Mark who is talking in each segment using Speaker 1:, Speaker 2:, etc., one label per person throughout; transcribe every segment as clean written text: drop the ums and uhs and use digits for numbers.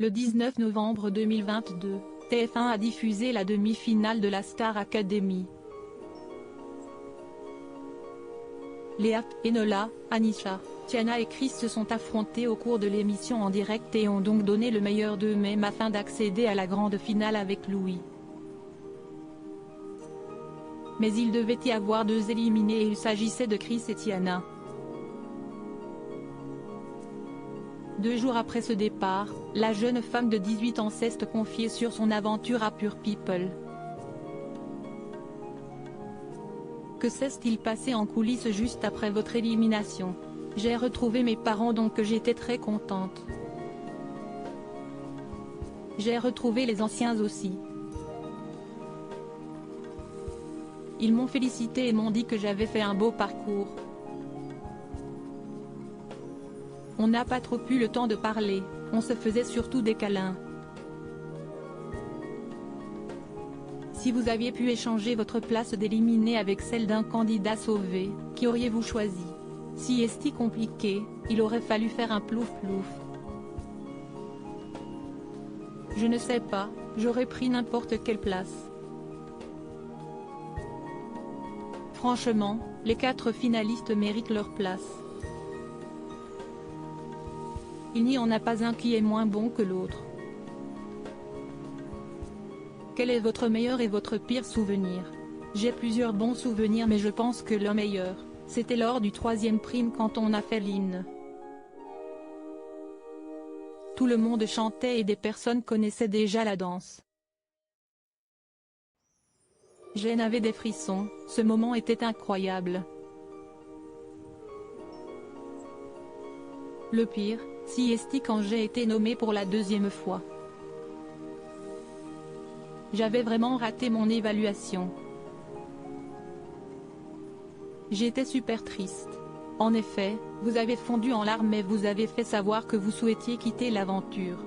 Speaker 1: Le 19 novembre 2022, TF1 a diffusé la demi-finale de la Star Academy. Léa, Enola, Anisha, Tiana et Chris se sont affrontés au cours de l'émission en direct et ont donc donné le meilleur d'eux-mêmes afin d'accéder à la grande finale avec Louis. Mais il devait y avoir deux éliminés et il s'agissait de Chris et Tiana. 2 jours après ce départ, la jeune femme de 18 ans s'est confiée sur son aventure à Pure People. Que s'est-il passé en coulisses juste après votre élimination? J'ai retrouvé mes parents donc j'étais très contente. J'ai retrouvé les anciens aussi. Ils m'ont félicité et m'ont dit que j'avais fait un beau parcours. On n'a pas trop eu le temps de parler, on se faisait surtout des câlins. Si vous aviez pu échanger votre place d'éliminer avec celle d'un candidat sauvé, qui auriez-vous choisi? Si est-il compliqué, il aurait fallu faire un plouf-plouf. Je ne sais pas, j'aurais pris n'importe quelle place. Franchement, les 4 finalistes méritent leur place. Il n'y en a pas un qui est moins bon que l'autre. Quel est votre meilleur et votre pire souvenir? J'ai plusieurs bons souvenirs mais je pense que le meilleur, c'était lors du 3e prime quand on a fait l'hymne. Tout le monde chantait et des personnes connaissaient déjà la danse. J'en avais des frissons, ce moment était incroyable. Le pire, si est quand j'ai été nommée pour la 2e fois. J'avais vraiment raté mon évaluation. J'étais super triste. En effet, vous avez fondu en larmes mais vous avez fait savoir que vous souhaitiez quitter l'aventure.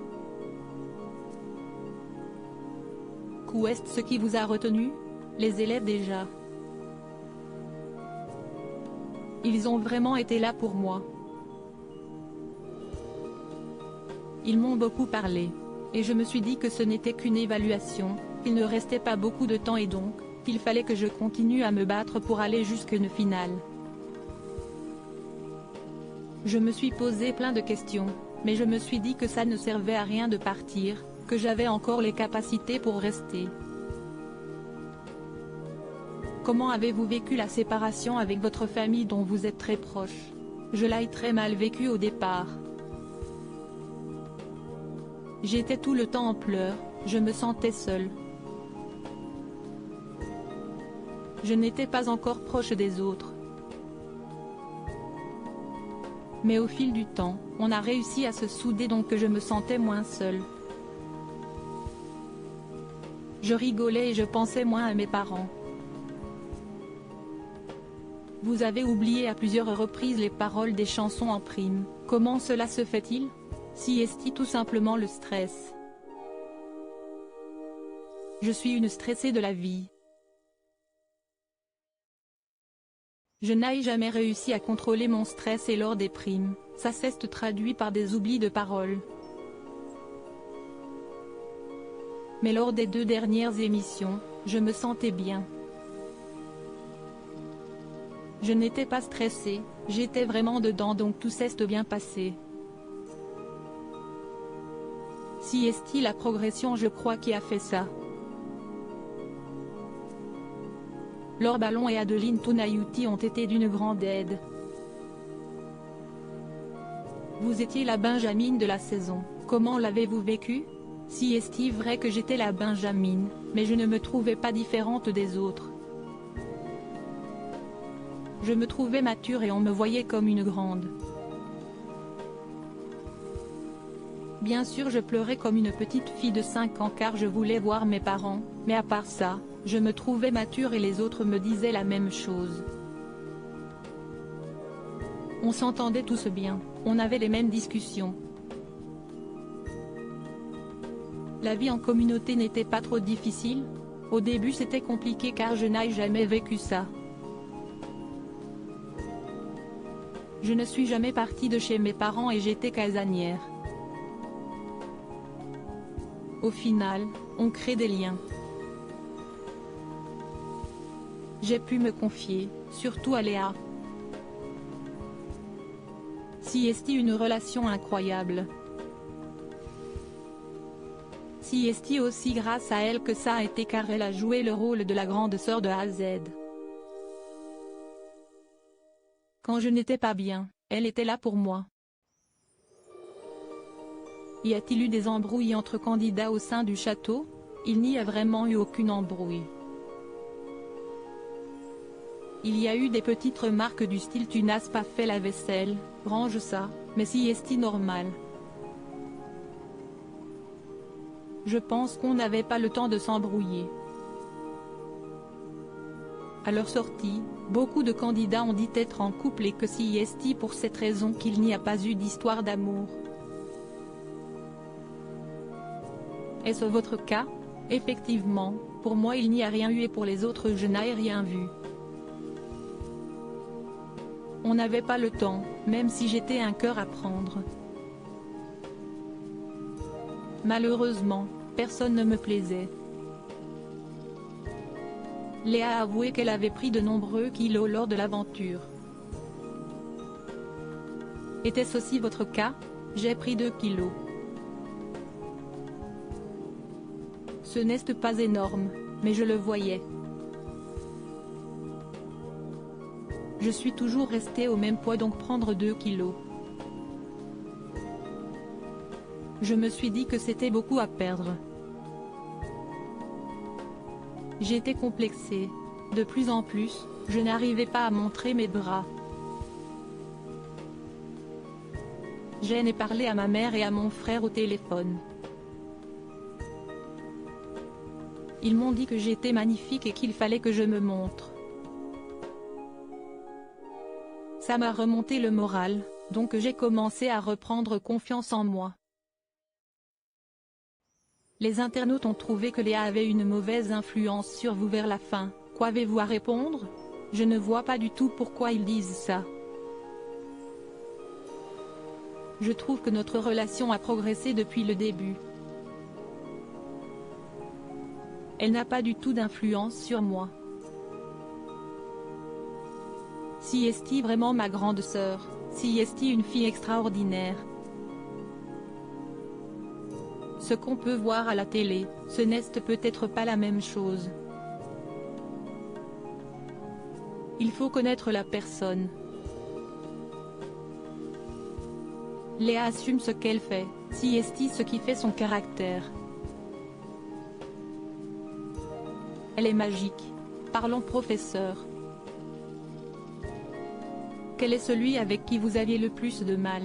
Speaker 1: Qu'est ce qui vous a retenu? Les élèves déjà. Ils ont vraiment été là pour moi. Ils m'ont beaucoup parlé. Et je me suis dit que ce n'était qu'une évaluation, qu'il ne restait pas beaucoup de temps et donc, qu'il fallait que je continue à me battre pour aller jusqu'à une finale. Je me suis posé plein de questions, mais je me suis dit que ça ne servait à rien de partir, que j'avais encore les capacités pour rester. Comment avez-vous vécu la séparation avec votre famille dont vous êtes très proche? Je l'ai très mal vécu au départ. J'étais tout le temps en pleurs, je me sentais seule. Je n'étais pas encore proche des autres. Mais au fil du temps, on a réussi à se souder donc je me sentais moins seule. Je rigolais et je pensais moins à mes parents. Vous avez oublié à plusieurs reprises les paroles des chansons en prime, comment cela se fait-il? Si est tout simplement le stress. Je suis une stressée de la vie. Je n'ai jamais réussi à contrôler mon stress et lors des primes, ça s'est traduit par des oublis de paroles. Mais lors des 2 dernières émissions, je me sentais bien. Je n'étais pas stressée, j'étais vraiment dedans donc tout s'est bien passé. Si est-il la progression je crois qui a fait ça. Laure Ballon et Adeline Tonayuti ont été d'une grande aide. Vous étiez la Benjamine de la saison, comment l'avez-vous vécu? Si est-il vrai que j'étais la Benjamine, mais je ne me trouvais pas différente des autres. Je me trouvais mature et on me voyait comme une grande. Bien sûr je pleurais comme une petite fille de 5 ans car je voulais voir mes parents, mais à part ça, je me trouvais mature et les autres me disaient la même chose. On s'entendait tous bien, on avait les mêmes discussions. La vie en communauté n'était pas trop difficile? Au début c'était compliqué car je n'ai jamais vécu ça. Je ne suis jamais partie de chez mes parents et j'étais casanière. Au final, on crée des liens. J'ai pu me confier, surtout à Léa. Si est-il une relation incroyable. Si est-il aussi grâce à elle que ça a été car elle a joué le rôle de la grande sœur de A à Z. Quand je n'étais pas bien, elle était là pour moi. Y a-t-il eu des embrouilles entre candidats au sein du château? Il n'y a vraiment eu aucune embrouille. Il y a eu des petites remarques du style tu n'as pas fait la vaisselle, range ça, mais si est-il normal. Je pense qu'on n'avait pas le temps de s'embrouiller. À leur sortie, beaucoup de candidats ont dit être en couple et que si est pour cette raison qu'il n'y a pas eu d'histoire d'amour. Est-ce votre cas? Effectivement, pour moi il n'y a rien eu et pour les autres je n'ai rien vu. On n'avait pas le temps, même si j'étais un cœur à prendre. Malheureusement, personne ne me plaisait. Léa a avoué qu'elle avait pris de nombreux kilos lors de l'aventure. Était-ce aussi votre cas? J'ai pris 2 kilos. Ce n'est pas énorme, mais je le voyais. Je suis toujours restée au même poids donc prendre 2 kilos. Je me suis dit que c'était beaucoup à perdre. J'étais complexée. De plus en plus, je n'arrivais pas à montrer mes bras. J'ai parlé à ma mère et à mon frère au téléphone. Ils m'ont dit que j'étais magnifique et qu'il fallait que je me montre. Ça m'a remonté le moral, donc j'ai commencé à reprendre confiance en moi. Les internautes ont trouvé que Léa avait une mauvaise influence sur vous vers la fin. Qu'avez-vous à répondre? Je ne vois pas du tout pourquoi ils disent ça. Je trouve que notre relation a progressé depuis le début. Elle n'a pas du tout d'influence sur moi. Si est-il vraiment ma grande sœur? Si est-il une fille extraordinaire? Ce qu'on peut voir à la télé, ce n'est peut-être pas la même chose. Il faut connaître la personne. Léa assume ce qu'elle fait, si est-il ce qui fait son caractère. Elle est magique. Parlons professeur. Quel est celui avec qui vous aviez le plus de mal?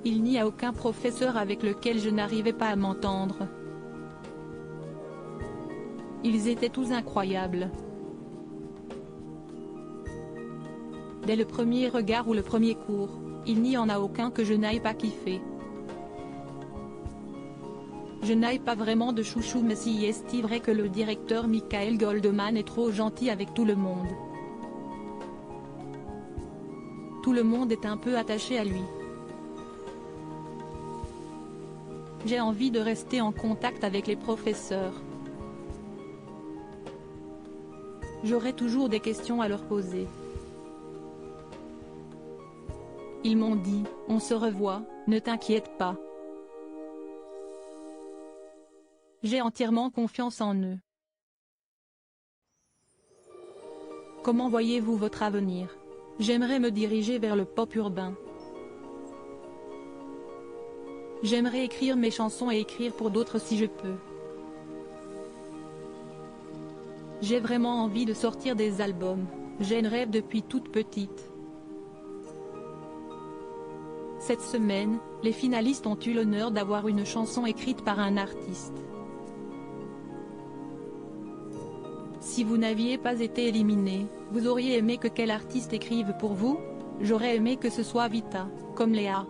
Speaker 1: Il n'y a aucun professeur avec lequel je n'arrivais pas à m'entendre. Ils étaient tous incroyables. Dès le premier regard ou le premier cours, il n'y en a aucun que je n'aille pas kiffé. Je n'aille pas vraiment de chouchou mais si est-il vrai que le directeur Michael Goldman est trop gentil avec tout le monde. Tout le monde est un peu attaché à lui. J'ai envie de rester en contact avec les professeurs. J'aurai toujours des questions à leur poser. Ils m'ont dit, on se revoit, ne t'inquiète pas. J'ai entièrement confiance en eux. Comment voyez-vous votre avenir? J'aimerais me diriger vers le pop urbain. J'aimerais écrire mes chansons et écrire pour d'autres si je peux. J'ai vraiment envie de sortir des albums, j'ai un rêve depuis toute petite. Cette semaine, les finalistes ont eu l'honneur d'avoir une chanson écrite par un artiste. Si vous n'aviez pas été éliminé, vous auriez aimé que quel artiste écrive pour vous? J'aurais aimé que ce soit Vita, comme Léa.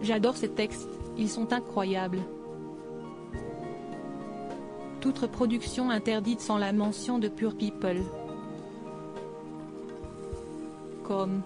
Speaker 1: J'adore ces textes, ils sont incroyables. Toute reproduction interdite sans la mention de Pure People. Comme